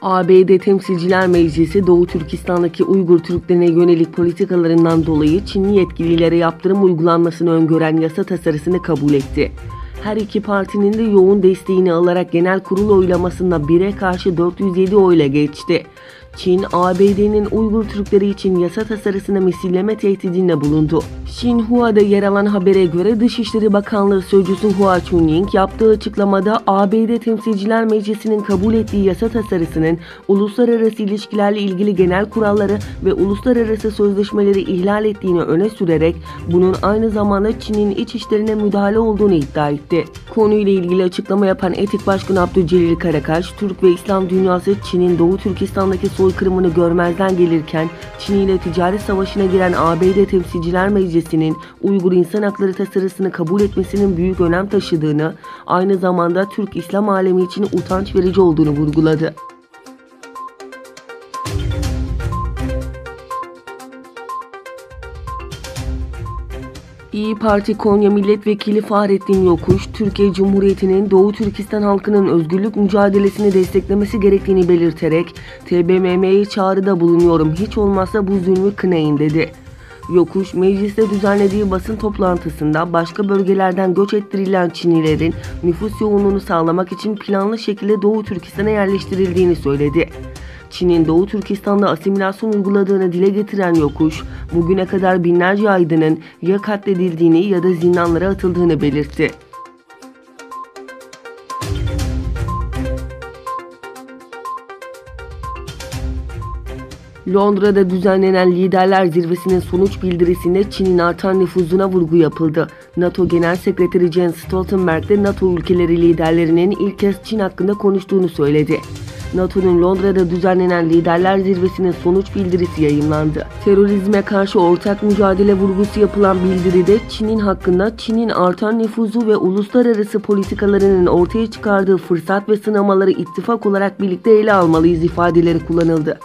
ABD Temsilciler Meclisi, Doğu Türkistan'daki Uygur Türklerine yönelik politikalarından dolayı Çinli yetkililere yaptırım uygulanmasını öngören yasa tasarısını kabul etti. Her iki partinin de yoğun desteğini alarak genel kurul oylamasında 1'e karşı 407 oyla geçti. Çin, ABD'nin Uygur Türkleri için yasa tasarısına misilleme tehdidinde bulundu. Xinhua'da yer alan habere göre Dışişleri Bakanlığı Sözcüsü Hua Chunying yaptığı açıklamada ABD Temsilciler Meclisi'nin kabul ettiği yasa tasarısının uluslararası ilişkilerle ilgili genel kuralları ve uluslararası sözleşmeleri ihlal ettiğini öne sürerek bunun aynı zamanda Çin'in iç işlerine müdahale olduğunu iddia etti. Konuyla ilgili açıklama yapan Etik Başkanı Abdülcelil Karakaş, Türk ve İslam dünyası Çin'in Doğu Türkistan'daki soykırımını görmezden gelirken Çin ile ticaret savaşına giren ABD Temsilciler Meclisi'nin Uygur İnsan Hakları tasarısını kabul etmesinin büyük önem taşıdığını, aynı zamanda Türk İslam alemi için utanç verici olduğunu vurguladı. İYİ Parti Konya Milletvekili Fahrettin Yokuş, Türkiye Cumhuriyeti'nin Doğu Türkistan halkının özgürlük mücadelesini desteklemesi gerektiğini belirterek TBMM'ye çağrıda bulunuyorum, hiç olmazsa bu zulmü kınayın dedi. Yokuş, mecliste düzenlediği basın toplantısında başka bölgelerden göç ettirilen Çinlilerin nüfus yoğunluğunu sağlamak için planlı şekilde Doğu Türkistan'a yerleştirildiğini söyledi. Çin'in Doğu Türkistan'da asimilasyon uyguladığını dile getiren Yokuş, bugüne kadar binlerce aydının ya katledildiğini ya da zindanlara atıldığını belirtti. Londra'da düzenlenen Liderler Zirvesi'nin sonuç bildirisinde Çin'in artan nüfuzuna vurgu yapıldı. NATO Genel Sekreteri Jens Stoltenberg de NATO ülkeleri liderlerinin ilk kez Çin hakkında konuştuğunu söyledi. NATO'nun Londra'da düzenlenen Liderler Zirvesi'nin sonuç bildirisi yayımlandı. Terörizme karşı ortak mücadele vurgusu yapılan bildiride Çin'in hakkında Çin'in artan nüfuzu ve uluslararası politikalarının ortaya çıkardığı fırsat ve sınamaları ittifak olarak birlikte ele almalıyız ifadeleri kullanıldı.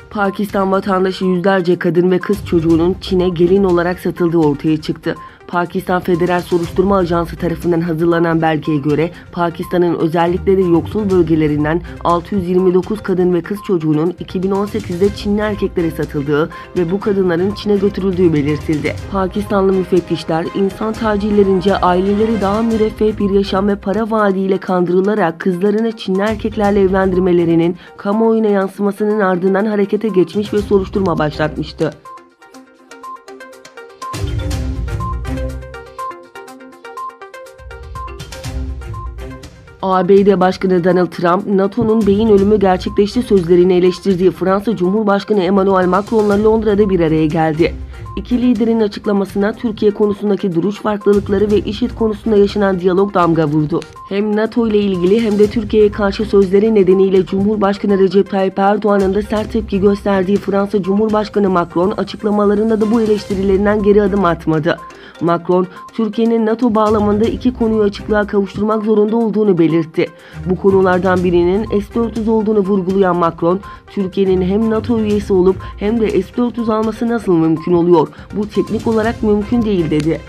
Pakistan vatandaşı yüzlerce kadın ve kız çocuğunun Çin'e gelin olarak satıldığı ortaya çıktı. Pakistan Federal Soruşturma Ajansı tarafından hazırlanan belgeye göre Pakistan'ın özellikle de yoksul bölgelerinden 629 kadın ve kız çocuğunun 2018'de Çinli erkeklere satıldığı ve bu kadınların Çin'e götürüldüğü belirtildi. Pakistanlı müfettişler insan tacirlerince aileleri daha müreffeh bir yaşam ve para vaadiyle kandırılarak kızlarını Çinli erkeklerle evlendirmelerinin kamuoyuna yansımasının ardından harekete geçmiş ve soruşturma başlatmıştı. ABD Başkanı Donald Trump, NATO'nun beyin ölümü gerçekleşti sözlerini eleştirdiği Fransa Cumhurbaşkanı Emmanuel Macron'la Londra'da bir araya geldi. İki liderin açıklamasına Türkiye konusundaki duruş farklılıkları ve IŞİD konusunda yaşanan diyalog damga vurdu. Hem NATO ile ilgili hem de Türkiye'ye karşı sözleri nedeniyle Cumhurbaşkanı Recep Tayyip Erdoğan'ın da sert tepki gösterdiği Fransa Cumhurbaşkanı Macron açıklamalarında da bu eleştirilerinden geri adım atmadı. Macron, Türkiye'nin NATO bağlamında iki konuyu açıklığa kavuşturmak zorunda olduğunu belirtti. Bu konulardan birinin S-400 olduğunu vurgulayan Macron, Türkiye'nin hem NATO üyesi olup hem de S-400 alması nasıl mümkün oluyor? Bu teknik olarak mümkün değil dedi.